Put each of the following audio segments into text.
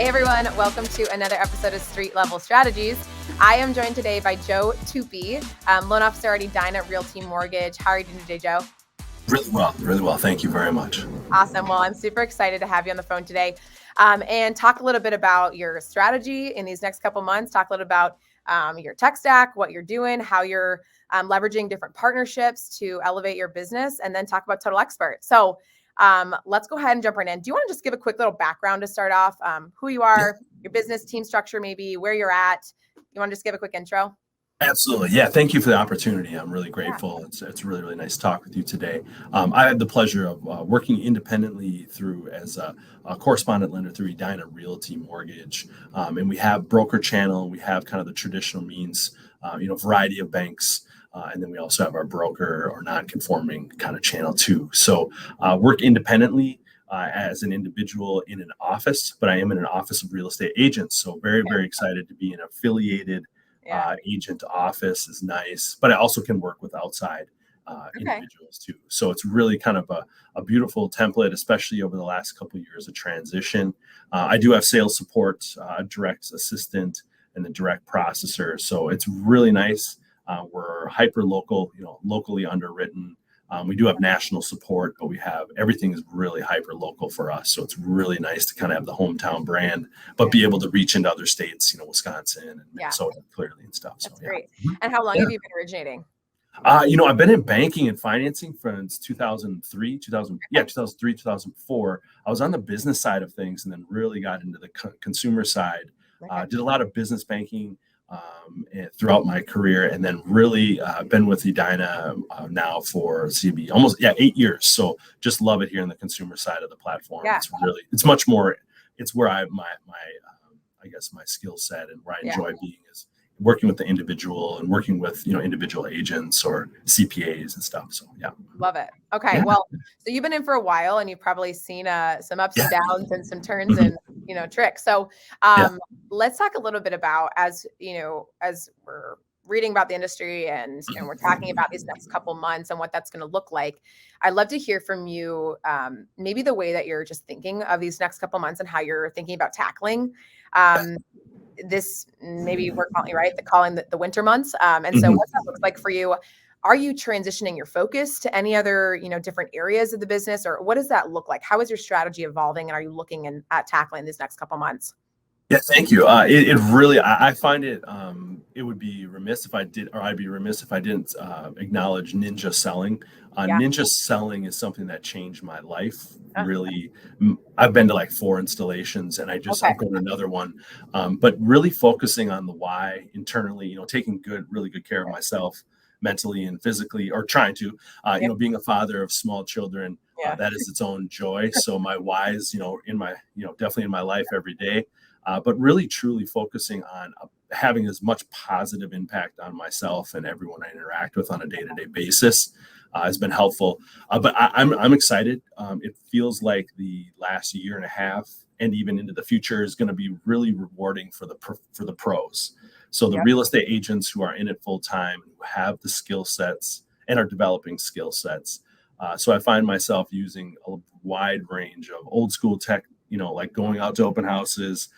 Hey everyone, welcome to another episode of Street Level Strategies. I am joined today by Joe Tupy, loan officer at Edina Realty Mortgage. How are you doing today, Joe? Really well. Thank you very much. Awesome. Well, I'm super excited to have you on the phone today and talk a little bit about your strategy in these next couple months, talk a little about your tech stack, what you're doing, how you're leveraging different partnerships to elevate your business, and then talk about Total Expert. So let's go ahead and jump right in. Do you want to just give a quick little background to start off? Who you are, your business, team structure, maybe where you're at? You want to just give a quick intro? Absolutely. Yeah. Thank you for the opportunity. I'm really grateful. Yeah. It's really nice to talk with you today. I had the pleasure of working independently as a correspondent lender through Edina Realty Mortgage. And we have broker channel. We have kind of the traditional means, variety of banks. And then we also have our broker or non-conforming kind of channel too. So work independently as an individual in an office, but I am in an office of real estate agents. So very excited to be an affiliated agent office is nice, but I also can work with outside individuals too. So it's really kind of a beautiful template, especially over the last couple of years of transition. I do have sales support, a direct assistant, and the direct processor. So it's really nice. We're hyper local, locally underwritten. We do have national support, but everything is really hyper local for us. So it's really nice to kind of have the hometown brand, but be able to reach into other states, Wisconsin and Minnesota clearly and stuff. That's great. And how long have you been originating? I've been in banking and financing since 2003, 2004. I was on the business side of things and then really got into the consumer side. Did a lot of business banking throughout my career, and then really been with Edina now for CB almost 8 years. So just love it here in the consumer side of the platform. Yeah. It's much more. It's where my skill set and where I enjoy being is working with the individual and working with individual agents or CPAs and stuff. So love it. Okay, well, so you've been in for a while and you've probably seen some ups and downs and some turns and tricks. So let's talk a little bit about as we're reading about the industry and we're talking about these next couple months and what that's going to look like. I'd love to hear from you, maybe the way that you're just thinking of these next couple months and how you're thinking about tackling this. Maybe we're calling the winter months. And so what that looks like for you. Are you transitioning your focus to any other, different areas of the business, or what does that look like? How is your strategy evolving, and are you looking at tackling these next couple months? Yeah, thank you. It really, I find it, it would be remiss if I did, or I'd be remiss if I didn't acknowledge ninja selling. Ninja selling is something that changed my life. Really, I've been to like 4 installations, and I'm going to another one. But really focusing on the why internally, taking really good care of myself mentally and physically, or trying to, being a father of small children, that is its own joy. So my whys, in my, definitely in my life every day. But really truly focusing on having as much positive impact on myself and everyone I interact with on a day-to-day basis has been helpful. But I'm excited. It feels like the last year and a half and even into the future is going to be really rewarding for the pros. So the real estate agents who are in it full time, who have the skill sets and are developing skill sets. So I find myself using a wide range of old school tech, like going out to open houses,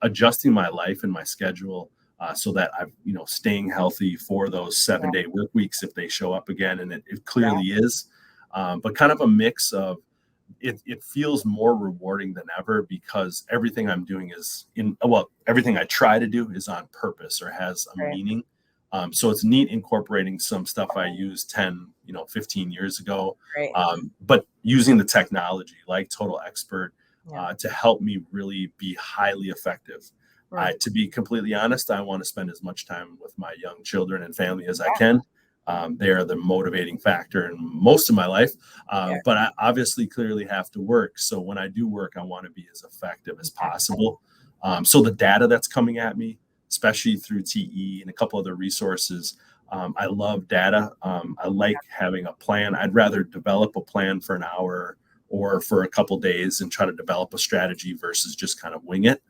adjusting my life and my schedule so that I'm, staying healthy for those 7-day work weeks if they show up again. And it clearly is, but kind of a mix of it feels more rewarding than ever because everything I'm doing everything I try to do is on purpose or has a meaning. So it's neat incorporating some stuff I used 10, 15 years ago, but using the technology like Total Expert to help me really be highly effective. To be completely honest, I want to spend as much time with my young children and family as I can. They are the motivating factor in most of my life, but I obviously clearly have to work. So when I do work, I want to be as effective as possible. So the data that's coming at me, especially through TE and a couple other resources, I love data. I like having a plan. I'd rather develop a plan for an hour or for a couple days and try to develop a strategy versus just kind of wing it.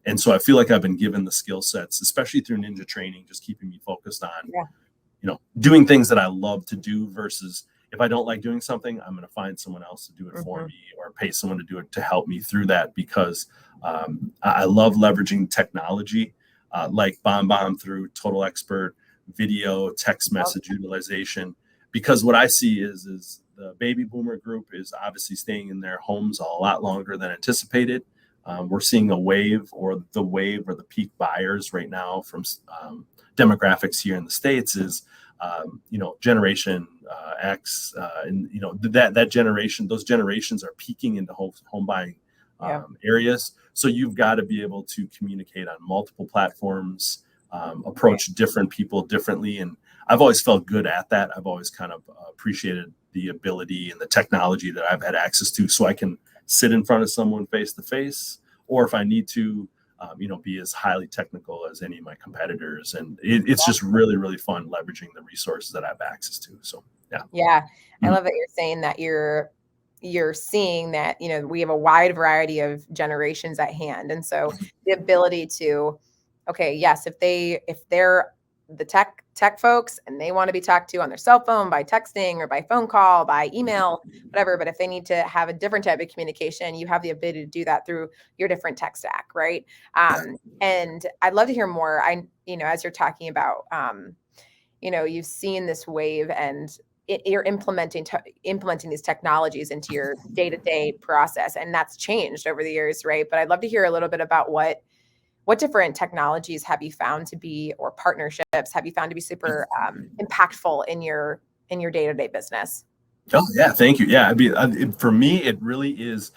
And so I feel like I've been given the skill sets, especially through ninja training, just keeping me focused on, doing things that I love to do versus if I don't like doing something, I'm going to find someone else to do it for Mhm. me, or pay someone to do it to help me through that, because I love leveraging technology, like BombBomb through Total Expert, video, text message utilization. Because what I see is the baby boomer group is obviously staying in their homes a lot longer than anticipated. We're seeing a wave, or the peak buyers right now from demographics here in the States is, Generation X, and that generation, those generations are peaking into home buying areas. So you've got to be able to communicate on multiple platforms, approach different people differently. And I've always felt good at that. I've always kind of appreciated the ability and the technology that I've had access to, so I can sit in front of someone face to face, or if I need to, be as highly technical as any of my competitors. And it's just really, really fun leveraging the resources that I have access to. So, yeah. Yeah. I Mhm. love that you're saying that you're seeing that, we have a wide variety of generations at hand. And so the ability to, okay, yes, if they're the tech folks and they want to be talked to on their cell phone, by texting or by phone call, by email, whatever, but if they need to have a different type of communication, you have the ability to do that through your different tech stack, right? And I'd love to hear more. As you're talking about, you've seen this wave, and you're implementing these technologies into your day-to-day process, and that's changed over the years, right? But I'd love to hear a little bit about what different technologies have you found to be, or partnerships have you found to be super impactful in your day-to-day business? Oh yeah, thank you. Yeah, for me, it really is.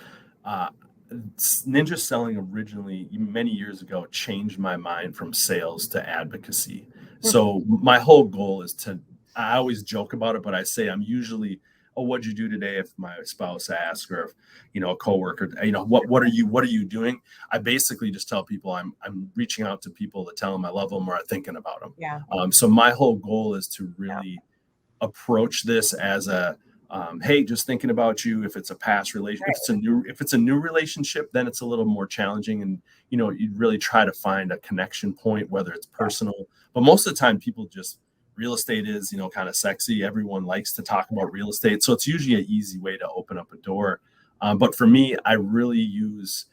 Uh, Ninja selling originally many years ago changed my mind from sales to advocacy. So my whole goal is to. I always joke about it, but I say I'm usually, "Oh, what'd you do today?" If my spouse asks, or if a coworker, what are you doing? I basically just tell people I'm reaching out to people to tell them I love them, or I'm thinking about them. Yeah. So my whole goal is to really approach this as a, hey, just thinking about you. If it's a past relation, Right. if it's a new relationship, then it's a little more challenging, and you really try to find a connection point, whether it's personal. But most of the time, people just, real estate is kind of sexy. Everyone likes to talk about real estate, so it's usually an easy way to open up a door. But for me, I really use,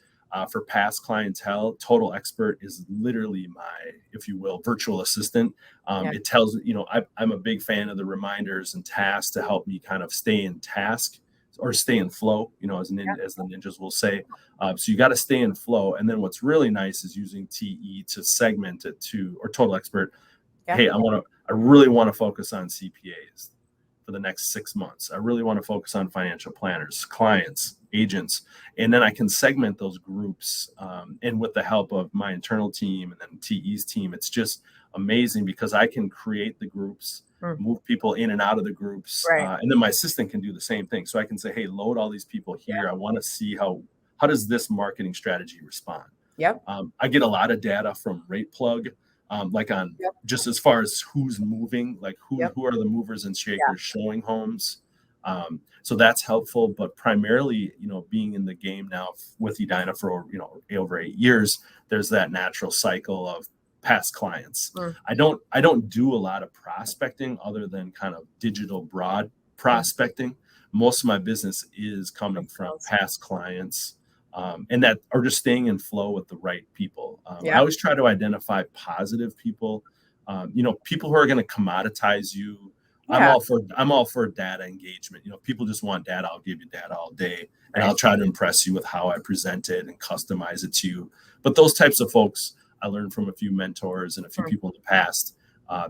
for past clientele, Total Expert is literally my, if you will, virtual assistant. It tells, I'm a big fan of the reminders and tasks to help me kind of stay in task, or stay in flow, as the ninjas will say. So you got to stay in flow. And then what's really nice is using TE to segment it to, or Total Expert. Hey, I really want to focus on CPAs for the next 6 months. I really want to focus on financial planners, clients, agents, and then I can segment those groups. And with the help of my internal team and then TE's team, it's just amazing, because I can create the groups, move people in and out of the groups, Right. and then my assistant can do the same thing. So I can say, hey, load all these people here. I want to see how does this marketing strategy respond. Yep. I get a lot of data from Rate Plug, like on just as far as who's moving, like who are the movers and shakers showing homes. So that's helpful, but primarily, being in the game now with Edina for over 8 years, there's that natural cycle of past clients. I don't do a lot of prospecting other than kind of digital broad prospecting. Most of my business is coming from past clients, and that are just staying in flow with the right people. I always try to identify positive people, people who are going to commoditize you. I'm all for data engagement. People just want data. I'll give you data all day, and I'll try to impress you with how I present it and customize it to you. But those types of folks, I learned from a few mentors and a few people in the past.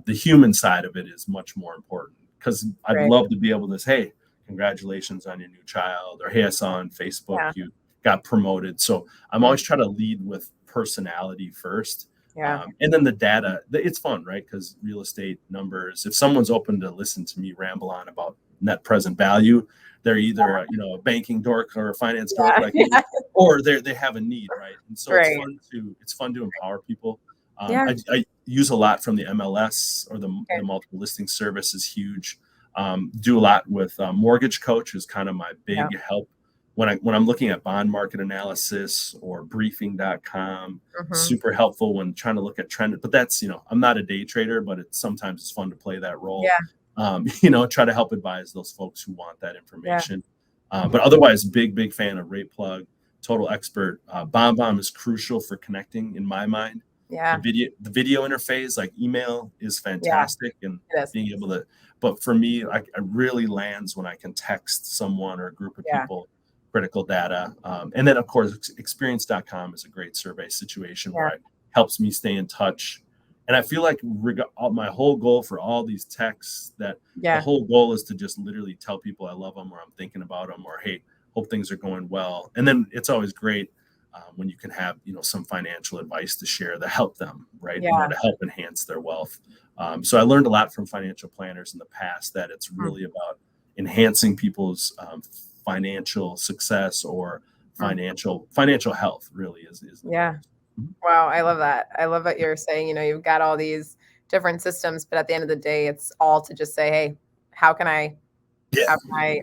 The human side of it is much more important, because I'd love to be able to say, hey, congratulations on your new child, or hey, I saw on Facebook you got promoted. So I'm always trying to lead with personality first. And then the data, it's fun, right? Because real estate numbers, if someone's open to listen to me ramble on about net present value, they're either a banking dork or a finance dork, like me, or they have a need, right? And so it's fun to empower people. I use a lot from the MLS, or the multiple listing service is huge. Do a lot with Mortgage Coach is kind of my big help when I'm looking at bond market analysis, or briefing.com. Super helpful when trying to look at trend. But that's, I'm not a day trader, but sometimes it's fun to play that role. try to help advise those folks who want that Yeah. information. But otherwise, big fan of Rate Plug, Total Expert. BombBomb is crucial for connecting in my mind. Yeah. The video interface, like email, is fantastic, and It is. being able to. But for me, it really lands when I can text someone or a group of people critical data. And then, of course, experience.com is a great survey situation where it helps me stay in touch. And I feel like my whole goal for all these texts, that the whole goal is to just literally tell people I love them, or I'm thinking about them, or, hey, hope things are going well. And then it's always great when you can have, some financial advice to share to help them, right? Yeah. To help enhance their wealth. So I learned a lot from financial planners in the past, that it's really about enhancing people's financial success, or financial health, really is yeah. Wow, I love that. I love what you're saying. You've got all these different systems, but at the end of the day, it's all to just say, hey, how can I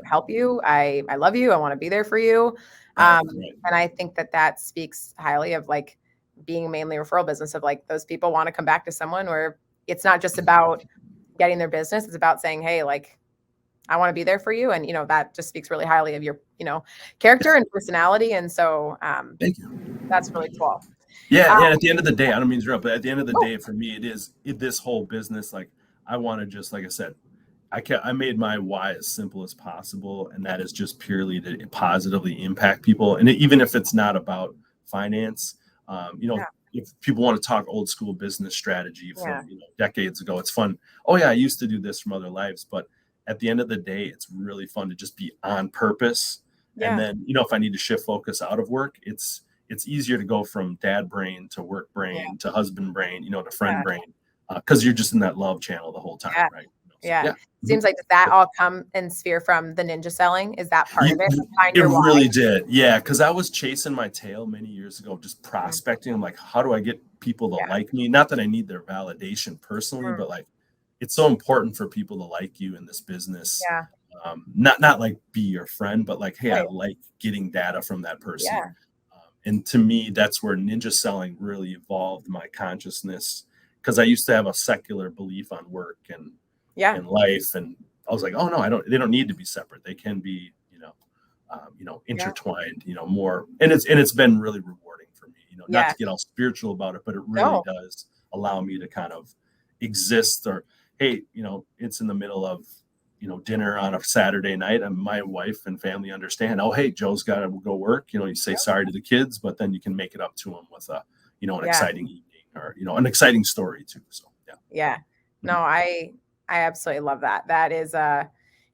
help you? I love you. I want to be there for you. And I think that speaks highly of like being mainly a referral business, of like those people want to come back to someone where it's not just about getting their business. It's about saying, hey, like, I want to be there for you. And, that just speaks really highly of your, character and personality. And so thank you. That's really cool. Yeah. And at the end of the day, I don't mean to interrupt, but at the end of the day, for me, this whole business, like, I want to just, like I said, I made my why as simple as possible. And that is just purely to positively impact people. And even if it's not about finance, if people want to talk old school business strategy from decades ago, it's fun. Oh yeah, I used to do this from other lives. But at the end of the day, it's really fun to just be on purpose. And then, if I need to shift focus out of work, it's easier to go from dad brain to work brain to husband brain, to friend brain, because you're just in that love channel the whole time, right? Yeah. Seems like that all come in sphere from the ninja selling. Is that part of it? It really did. Yeah. Because I was chasing my tail many years ago, just prospecting. I'm like, how do I get people to like me? Not that I need their validation personally, but like, it's so important for people to like you in this business. Yeah. Not like be your friend, but like, hey, I like getting data from that person. Yeah. And to me, that's where ninja selling really evolved my consciousness, because I used to have a secular belief on work and life, and I was like, oh no, they don't need to be separate. They can be, intertwined, more. And it's been really rewarding for me, not to get all spiritual about it, but it really does allow me to kind of exist. Or, hey, it's in the middle of, dinner on a Saturday night, and my wife and family understand, oh, hey, Joe's got to go work. You say sorry to the kids, but then you can make it up to them with a, an exciting evening, or, an exciting story too. So, yeah. No, I absolutely love that. That is,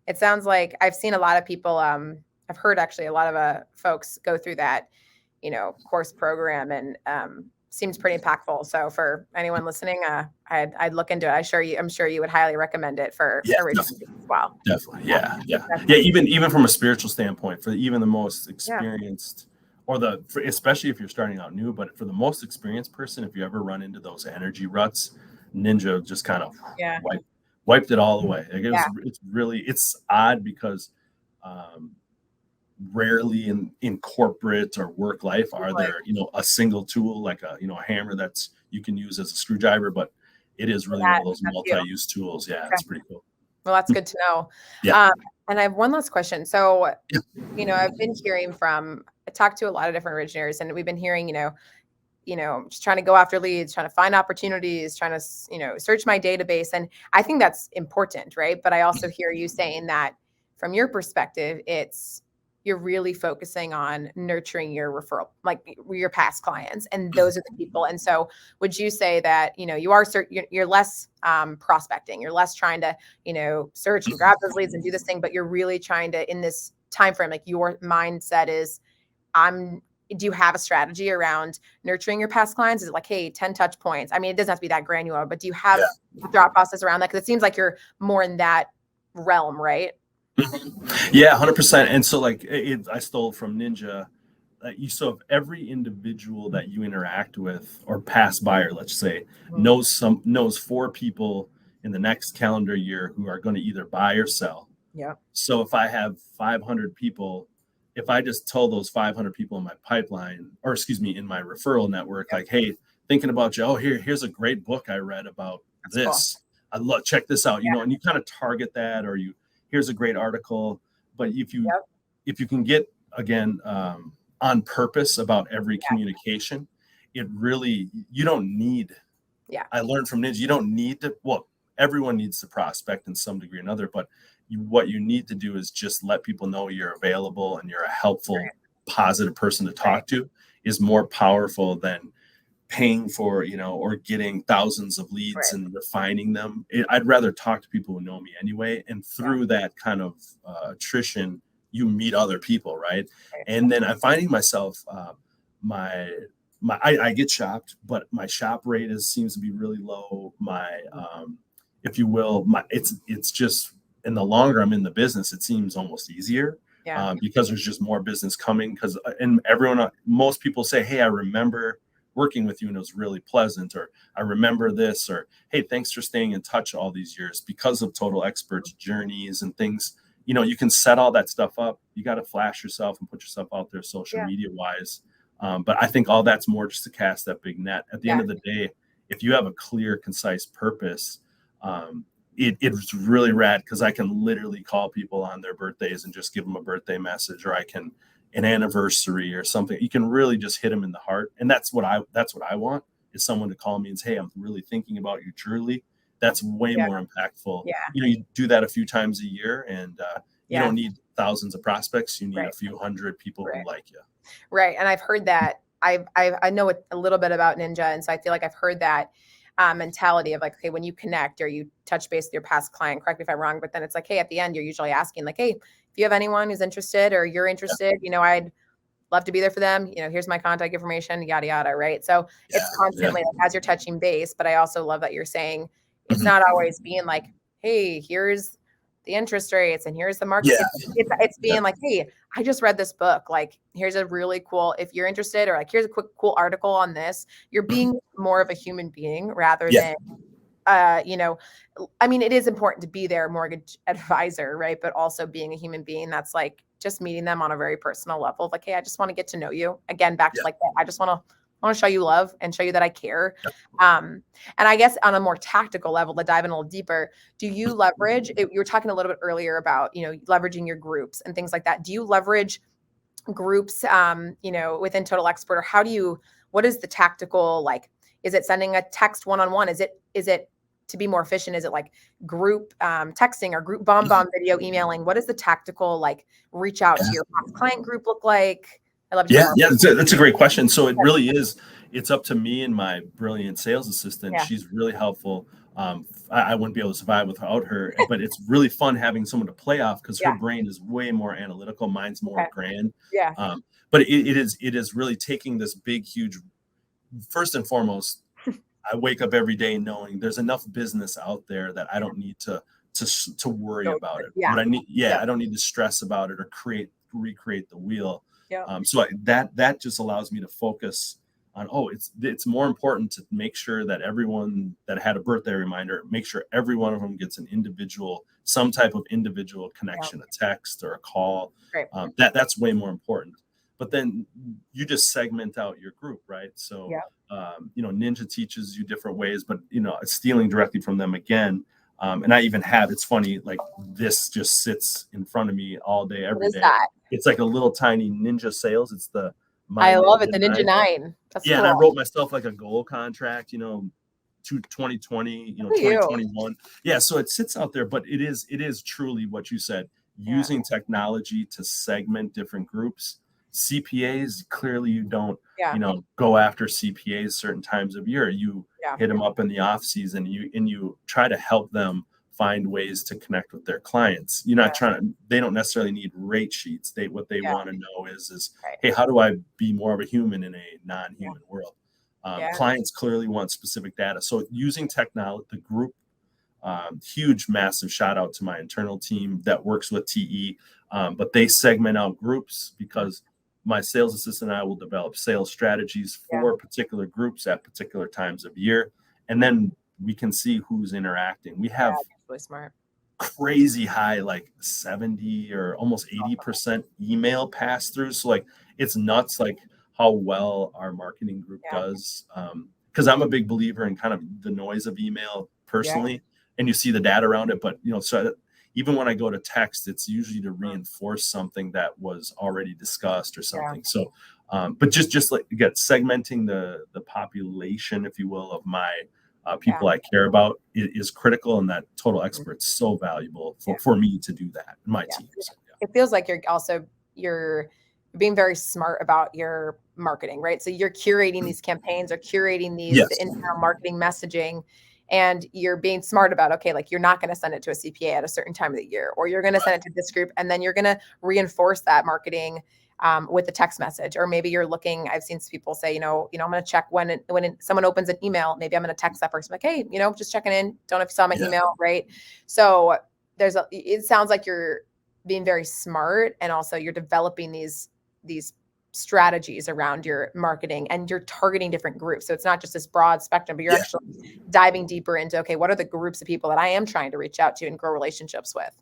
it sounds like I've seen a lot of people, I've heard actually a lot of folks go through that, course program, and seems pretty impactful. So for anyone listening, I'd look into it. I'm sure you would highly recommend it for originals as well. Definitely. Yeah. Even from a spiritual standpoint, for even the most experienced, or especially if you're starting out new, but for the most experienced person, if you ever run into those energy ruts, ninja just kind of wiped it all away. Like it's odd, because rarely in corporate or work life are there a single tool like a hammer that's you can use as a screwdriver, but it is really one of those multi-use tools. It's pretty cool. Well, that's good to know. And I have one last question. So I've been hearing I talked to a lot of different originators, and we've been hearing just trying to go after leads, trying to find opportunities, trying to search my database. And I think that's important, right? But I also hear you saying that from your perspective, you're really focusing on nurturing your referral, like your past clients, and those are the people. And so would you say that, you're less prospecting, you're less trying to, search and grab those leads and do this thing, but you're really trying to, in this time frame, like your mindset is, do you have a strategy around nurturing your past clients? Is it like, hey, 10 touch points? I mean, it doesn't have to be that granular, but do you have a thought process around that? Because it seems like you're more in that realm, right? Yeah, 100%. And so like I stole from Ninja. So if every individual that you interact with or pass buyer, let's say, knows 4 people in the next calendar year who are going to either buy or sell. Yeah. So if I have 500 people, if I just told those 500 people in my pipeline, or excuse me, in my referral network, like, hey, thinking about you, here's a great book I read about this. I love, check this out, Yeah. and you kind of target that, or here's a great article. But Yep. if you can get, again, on purpose about every Yeah. communication, it really, you don't need, Yeah. I learned from Ninja, you don't need to, well, everyone needs to prospect in some degree or another, but what you need to do is just let people know you're available and you're a helpful, positive person to talk to, is more powerful than paying for, or getting thousands of leads and refining them. I'd rather talk to people who know me anyway. And through that kind of attrition, you meet other people, right? And then I'm finding myself, I get shopped, but my shop rate seems to be really low. My, if you will, it's just, in the longer I'm in the business, it seems almost easier. Because there's just more business coming. And most people say, hey, I remember working with you and it was really pleasant, or I remember this, or hey, thanks for staying in touch all these years, because of Total Experts journeys and things. You can set all that stuff up. You got to flash yourself and put yourself out there social media wise. But I think all that's more just to cast that big net. At the end of the day, if you have a clear, concise purpose, it's really rad, because I can literally call people on their birthdays and just give them a birthday message, or I can an anniversary or something. You can really just hit them in the heart. And that's what I want, is someone to call me and say, hey, I'm really thinking about you truly. That's way more impactful. You do that a few times a year, and you don't need thousands of prospects. You need a few hundred people who like you. Right. And I've heard that. I know a little bit about Ninja. And so I feel like I've heard that mentality of like, okay, when you connect or you touch base with your past client, correct me if I'm wrong, but then it's like, hey, at the end, you're usually asking like, hey, if you have anyone who's interested or you're interested, I'd love to be there for them. Here's my contact information, yada, yada. Right. So it's constantly like, as you're touching base, but I also love that you're saying it's not always being like, hey, here's the interest rates and here's the market. It's being like, hey, I just read this book. Like, here's a really cool, if you're interested, or like, here's a quick, cool article on this. You're being more of a human being rather than, I mean, it is important to be their mortgage advisor, right? But also being a human being, that's like just meeting them on a very personal level. Like, hey, I just want to get to know you. Again, back to like that. I just want to show you love and show you that I care. And I guess on a more tactical level, to dive in a little deeper, do you leverage, you were talking a little bit earlier about, leveraging your groups and things like that. Do you leverage groups, within Total Expert, or what is the tactical, like, is it sending a text one-on-one? Is it to be more efficient? Is it like group texting or group bomb video emailing? What is the tactical, like, reach out to your client group look like? I love to that's a great question. So it really is, it's up to me and my brilliant sales assistant. She's really helpful. I wouldn't be able to survive without her, but it's really fun having someone to play off, because her brain is way more analytical. Mine's more grand. But it is really taking this big, huge, first and foremost, I wake up every day knowing there's enough business out there that I don't need to worry about it. But I don't need to stress about it or recreate the wheel. So that just allows me to focus on, it's more important to make sure that everyone that had a birthday reminder, make sure every one of them gets some type of individual connection, a text or a call. That's way more important. But then you just segment out your group, right? So, Ninja teaches you different ways, but, stealing directly from them again. And I even have, it's funny, like, this just sits in front of me all day, every day. It's like a little tiny Ninja sales. It's I love it. The Ninja 9. That's cool. And I wrote myself like a goal contract, to 2020, 2021. So it sits out there, but it is truly what you said, using technology to segment different groups. CPAs, clearly you don't, go after CPAs certain times of year. You hit them up in the off season, and you try to help them find ways to connect with their clients. You're not they don't necessarily need rate sheets. What they want to know is hey, how do I be more of a human in a non-human world? Clients clearly want specific data. So using technology, the group, huge, massive shout out to my internal team that works with TE. But they segment out groups, because my sales assistant and I will develop sales strategies for particular groups at particular times of year. And then we can see who's interacting. We have really smart, crazy high, like 70 or almost 80% email pass throughs. So like, it's nuts, like how well our marketing group does. Because I'm a big believer in kind of the noise of email personally. and you see the data around it. But so even when I go to text, it's usually to reinforce something that was already discussed or something. So, but just like again, segmenting the population, if you will, of my people I care about is critical, and that total expert's so valuable for me to do that in my team. So, it feels like you're being very smart about your marketing, right? So you're curating these campaigns or curating these the internal marketing messaging, and you're being smart about, okay, like you're not going to send it to a CPA at a certain time of the year, or you're going to send it to this group, and then you're going to reinforce that marketing with the text message. Or maybe you're looking, I've seen people say, I'm going to check when someone opens an email, maybe I'm going to text that person like, hey, just checking in. Don't know if you saw my email, right? So it sounds like you're being very smart, and also you're developing these strategies around your marketing, and you're targeting different groups. So it's not just this broad spectrum, but you're actually diving deeper into, okay, what are the groups of people that I am trying to reach out to and grow relationships with?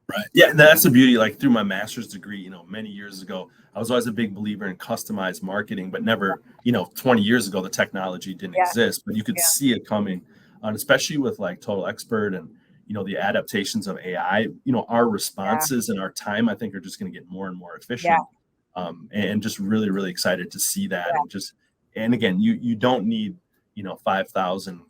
Right. Yeah. And that's the beauty. Like through my master's degree, many years ago, I was always a big believer in customized marketing, but never, 20 years ago, the technology didn't exist, but you could see it coming, and especially with like Total Expert and, the adaptations of AI, our responses and our time, I think, are just going to get more and more efficient. And just really, really excited to see that. And again, you don't need, 5,000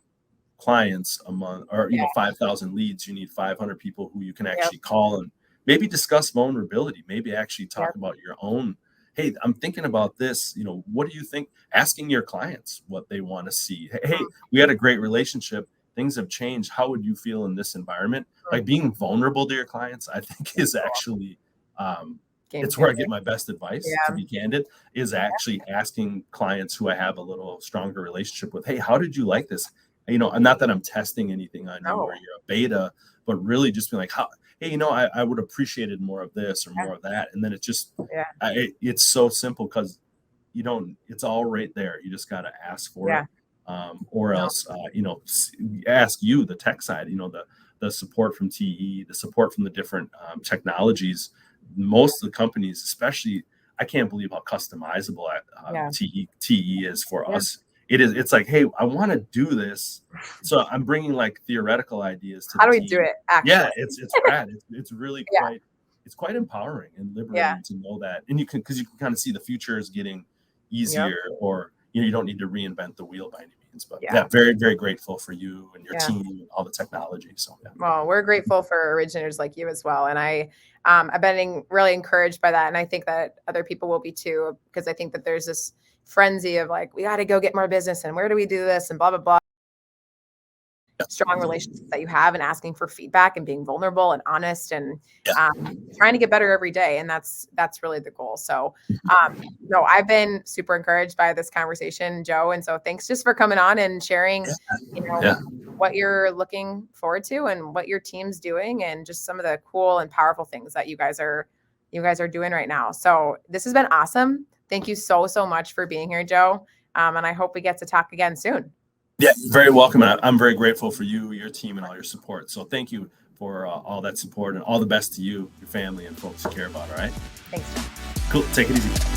clients a month, or 5,000 leads. You need 500 people who you can actually call and maybe discuss vulnerability, maybe actually talk about your own, hey, I'm thinking about this, what do you think? Asking your clients what they want to see. Hey, we had a great relationship, things have changed, how would you feel in this environment? Like being vulnerable to your clients, I think is actually it's where I get my best advice, to be candid, is actually asking clients who I have a little stronger relationship with, hey, how did you like this? And not that I'm testing anything on you or you're a beta, but really just being like, hey, I would appreciated more of this or more of that. And then it's just, it's so simple, because it's all right there. You just got to ask for it. Or else, ask you, the tech side, the support from TE, the support from the different technologies. Most of the companies, especially, I can't believe how customizable TE is for us. It's like, hey, I want to do this, so I'm bringing like theoretical ideas to how do we do it, actually? It's rad. It's really quite empowering and liberating to know that, and because you can kind of see the future is getting easier, or you don't need to reinvent the wheel by any means. But very, very grateful for you and your team and all the technology. So well, we're grateful for originators like you as well, and I've been really encouraged by that, and I think that other people will be too, because I think that there's this frenzy of like, we got to go get more business, and where do we do this, and blah blah blah. Strong relationships that you have, and asking for feedback, and being vulnerable and honest, and trying to get better every day, and that's really the goal. So no, I've been super encouraged by this conversation, Joe, and so thanks just for coming on and sharing what you're looking forward to and what your team's doing, and just some of the cool and powerful things that you guys are doing right now. So this has been awesome. Thank you so much for being here, Joe, and I hope we get to talk again soon. Yeah, very welcome. And I'm very grateful for you, your team, and all your support. So thank you for all that support, and all the best to you, your family, and folks you care about. All right. Thanks, Joe. Cool. Take it easy.